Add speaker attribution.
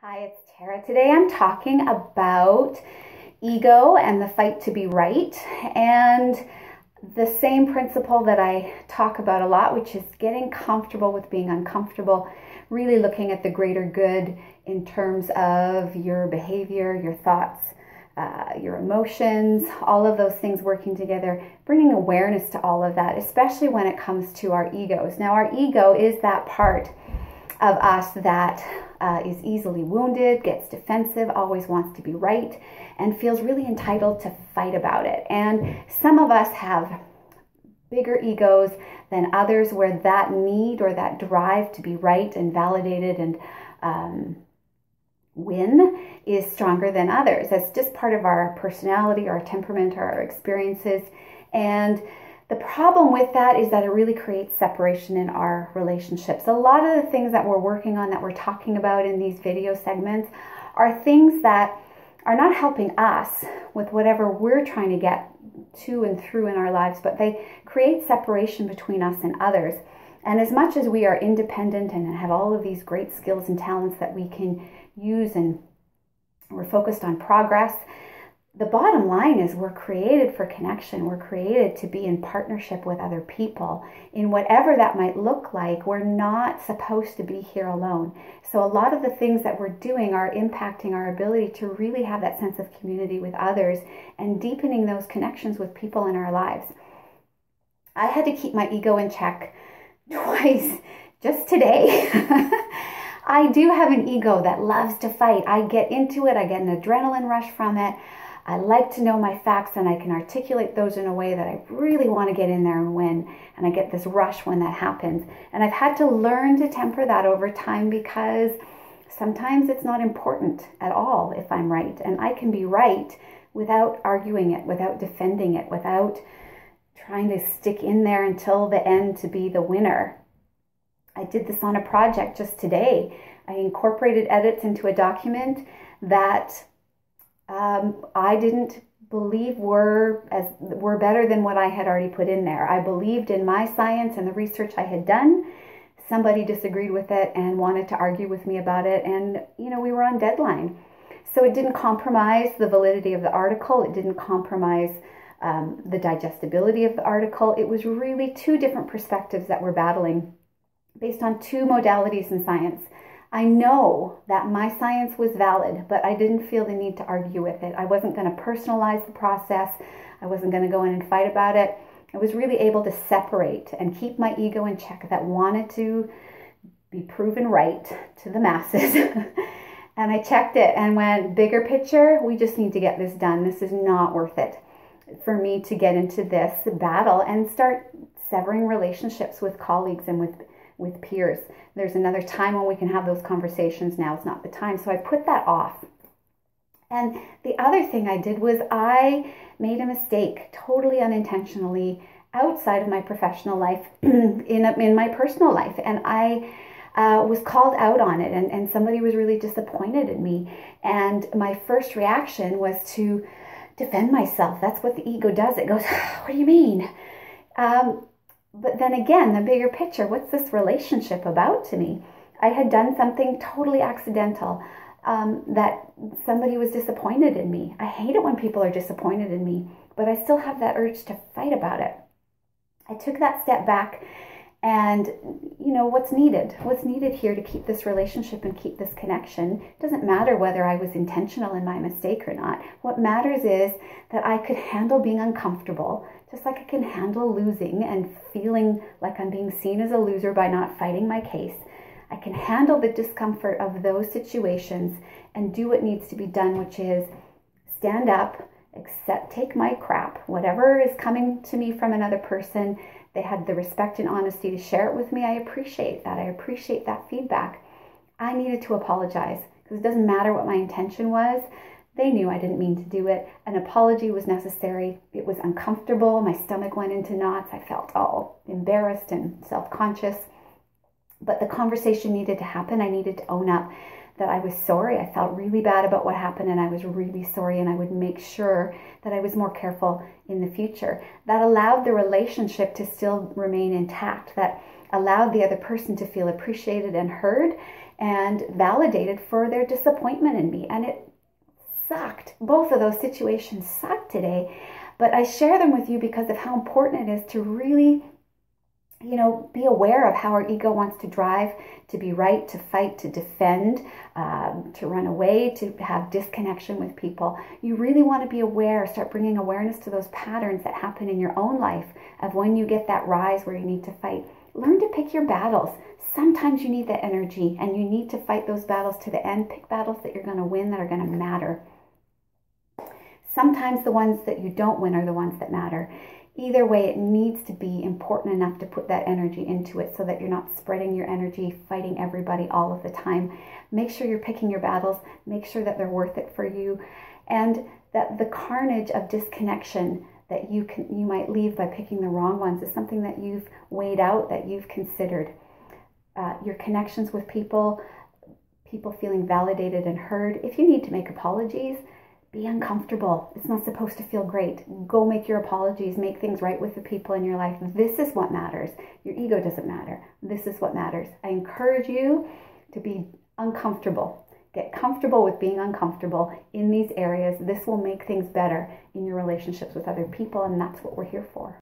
Speaker 1: Hi, it's Tara. Today I'm talking about ego and the fight to be right, and the same principle that I talk about a lot, which is getting comfortable with being uncomfortable, really looking at the greater good in terms of your behavior, your thoughts, your emotions, all of those things working together, bringing awareness to all of that, especially when it comes to our egos. Now, our ego is that part of us that is easily wounded, gets defensive, always wants to be right, and feels really entitled to fight about it. And some of us have bigger egos than others, where that need or that drive to be right and validated and win is stronger than others. That's just part of our personality, our temperament, our experiences. And the problem with that is that it really creates separation in our relationships. A lot of the things that we're working on, that we're talking about in these video segments, are things that are not helping us with whatever we're trying to get to and through in our lives, but they create separation between us and others. And as much as we are independent and have all of these great skills and talents that we can use, and we're focused on progress, the bottom line is we're created for connection. We're created to be in partnership with other people in whatever that might look like. We're not supposed to be here alone. So a lot of the things that we're doing are impacting our ability to really have that sense of community with others and deepening those connections with people in our lives. I had to keep my ego in check twice just today. I do have an ego that loves to fight. I get into it. I get an adrenaline rush from it. I like to know my facts, and I can articulate those in a way that I really want to get in there and win. And I get this rush when that happens. And I've had to learn to temper that over time, because sometimes it's not important at all if I'm right. And I can be right without arguing it, without defending it, without trying to stick in there until the end to be the winner. I did this on a project just today. I incorporated edits into a document that I didn't believe were better than what I had already put in there. I believed in my science and the research I had done. Somebody disagreed with it and wanted to argue with me about it, and we were on deadline. So it didn't compromise the validity of the article. It didn't compromise the digestibility of the article. It was really two different perspectives that were battling based on two modalities in science. I know that my science was valid, but I didn't feel the need to argue with it. I wasn't going to personalize the process. I wasn't going to go in and fight about it. I was really able to separate and keep my ego in check that wanted to be proven right to the masses. And I checked it and went, bigger picture, we just need to get this done. This is not worth it for me to get into this battle and start severing relationships with colleagues and with peers. There's another time when we can have those conversations. Now it's not the time. So I put that off. And the other thing I did was I made a mistake totally unintentionally outside of my professional life in my personal life. And I was called out on it, and somebody was really disappointed in me. And my first reaction was to defend myself. That's what the ego does. It goes, what do you mean? But then again, the bigger picture, what's this relationship about to me? I had done something totally accidental, that somebody was disappointed in me. I hate it when people are disappointed in me, but I still have that urge to fight about it. I took that step back, and what's needed? What's needed here to keep this relationship and keep this connection? It doesn't matter whether I was intentional in my mistake or not. What matters is that I could handle being uncomfortable, just like I can handle losing and feeling like I'm being seen as a loser by not fighting my case. I can handle the discomfort of those situations and do what needs to be done, which is stand up, take my crap, whatever is coming to me from another person. They had the respect and honesty to share it with me. I appreciate that. I appreciate that feedback. I needed to apologize, because it doesn't matter what my intention was. They knew I didn't mean to do it. An apology was necessary. It was uncomfortable. My stomach went into knots. I felt all embarrassed and self-conscious. But the conversation needed to happen. I needed to own up that I was sorry. I felt really bad about what happened, and I was really sorry, and I would make sure that I was more careful in the future. That allowed the relationship to still remain intact. That allowed the other person to feel appreciated and heard, and validated for their disappointment in me. And it sucked. Both of those situations sucked today. But I share them with you because of how important it is to really, be aware of how our ego wants to drive, to be right, to fight, to defend, to run away, to have disconnection with people. You really want to be aware, start bringing awareness to those patterns that happen in your own life of when you get that rise where you need to fight. Learn to pick your battles. Sometimes you need that energy and you need to fight those battles to the end. Pick battles that you're going to win, that are going to matter. Sometimes the ones that you don't win are the ones that matter. Either way, it needs to be important enough to put that energy into it so that you're not spreading your energy, fighting everybody all of the time. Make sure you're picking your battles. Make sure that they're worth it for you. And that the carnage of disconnection that you might leave by picking the wrong ones is something that you've weighed out, that you've considered. Your connections with people feeling validated and heard. If you need to make apologies, be uncomfortable. It's not supposed to feel great. Go make your apologies. Make things right with the people in your life. This is what matters. Your ego doesn't matter. This is what matters. I encourage you to be uncomfortable. Get comfortable with being uncomfortable in these areas. This will make things better in your relationships with other people, and that's what we're here for.